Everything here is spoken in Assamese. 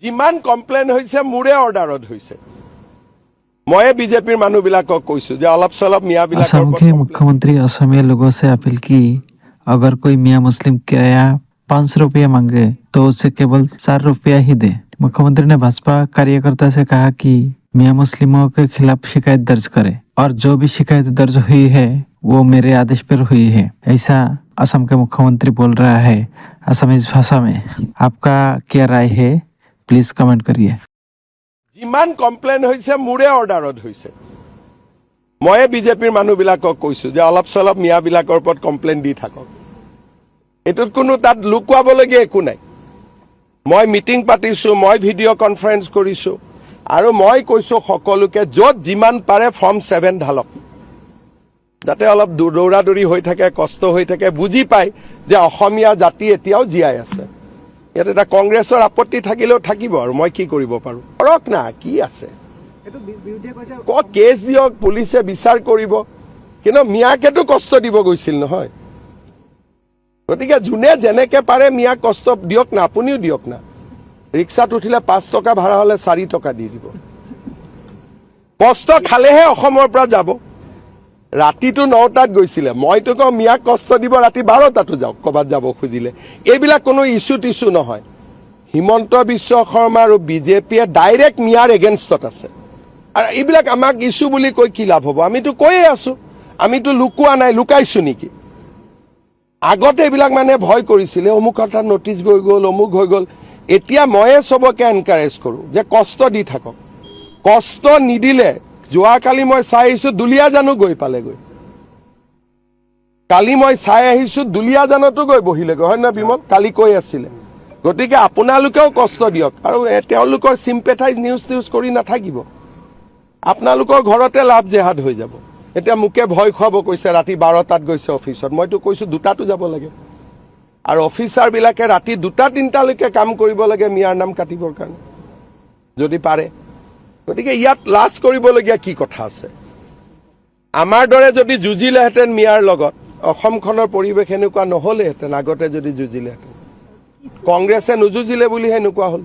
যিমান কমপ্লেইন হৈছে মোৰে অৰ্ডাৰত হৈছে মই बीजेपीर মানুহবিলাকক কৈছো যে অলপ চলপ মিয়া বিলাকৰ असम के मुख्यमंत्री असमिया लोगों से अपील की अगर कोई मियाँ मुस्लिम किराया 500 रुपया मांगे तो उसे केवल 4 रुपया ही दे। मुख्यमंत्री ने भाजपा कार्यकर्ता से कहा कि मियाँ मुस्लिमों के खिलाफ शिकायत दर्ज करे और जो भी शिकायत दर्ज हुई है वो मेरे आदेश पर हुई है, ऐसा असम के मुख्यमंत्री बोल रहा है असमीज भाषा में। आपका क्या राय है, प्लीज कमेंट करिए। যিমান কমপ্লেইন হৈছে মোৰে অৰ্ডাৰত হৈছে মই बीजेपीर মানুহবিলাকক কৈছো যে অলপ চলপ মিয়া বিলাকৰ ওপৰত কমপ্লেইন দি থাকক এটোত কোনো তাত লুকুৱাবলগীয়া একো নাই মই মিটিং পাতিছো মই ভিডিঅ' কনফাৰেন্স কৰিছো আৰু মই কৈছো সকলোকে যত যিমান পাৰে ফৰ্ম 7 ঢালক যাতে অলপ দৌৰাদৌৰি হৈ থাকে কষ্ট হৈ থাকে বুজি পায় যে অসমীয়া জাতি এতিয়াও জীয়াই আছে ইয়াত এটা কংগ্ৰেছৰ আপত্তি থাকিলেও থাকিব আৰু মই কি কৰিব পাৰো কৰক না কি আছে ক কেছ দিয়ক পুলিচে বিচাৰ কৰিব কিন্তু মিয়াকেতো কষ্ট দিব গৈছিল নহয় গতিকে যোনে যেনেকে পাৰে মিয়া কষ্ট দিয়ক না আপুনিও দিয়ক না ৰিক্সাত উঠিলে 5 টকা ভাড়া হলে 4 টকা দি দিব কষ্ট খালেহে অসমৰ পৰা যাব ৰাতিটো 9টাত গৈছিলে মইতো কওঁ মিয়া কষ্ট দিব ৰাতি 12টাতো যাওক কবাত যাব খুজিলে এইবিলাক কোনো ইস্যু টিস্যু নহয় হিমন্ত বিশ্ব শৰ্মা আৰু বিজেপিয়ে ডাইৰেক্ট মিয়াৰ এগেইনষ্টত আছে আৰু এইবিলাক আমাক ইস্যু বুলি কৈ কি লাভ হ'ব আমিতো কৈয়ে আছো আমিতো লুকুৱা নাই লুকাইছো নেকি আগতে এইবিলাক মানে ভয় কৰিছিলে অমুক এটা নোটিছ গৈ গ'ল অমুক হৈ গ'ল এতিয়া ময়ে সবকে এনকাৰেজ কৰো যে কষ্ট দি থাকক কষ্ট নিদিলে যোৱাকালি মই চাই আহিছো দুলিয়াজানো গৈ পালেগৈ কালি মই চাই আহিছো দুলিয়াজানতো গৈ বহিলেগৈ হয় না বিমল কালি কৈ আছিলে গতিকে আপোনালোকেও কষ্ট দিয়ক আৰু তেওঁলোকৰ সিম্পেথাইজ নিউজ কৰি নাথাকিব আপোনালোকৰ ঘৰতে লাভ জেহাদ হৈ যাব এতিয়া মুকে ভয় খুৱাব কৈছে ৰাতি 12টাত গৈছে অফিচত মইতো কৈছো 2টাতো যাব লাগে আৰু অফিচাৰ বিলাকে ৰাতি 2টা 3টালৈকে কাম কৰিব লাগে মিয়াৰ নাম কাটিবৰ কাৰণে যদি পাৰে গতিকে ইয়াত লাজ কৰিবলগীয়া কি কথা আছে আমাৰ দৰে যদি যুজিলেহেঁতেন মিয়াৰ লগত অসমখনৰ পৰিৱেশ এনেকুৱা নহ'লেহেঁতেন আগতে যদি যুজিলেহেঁতেন কংগ্ৰেছে নুযুজিলে বুলি হেনেকুৱা হ'ল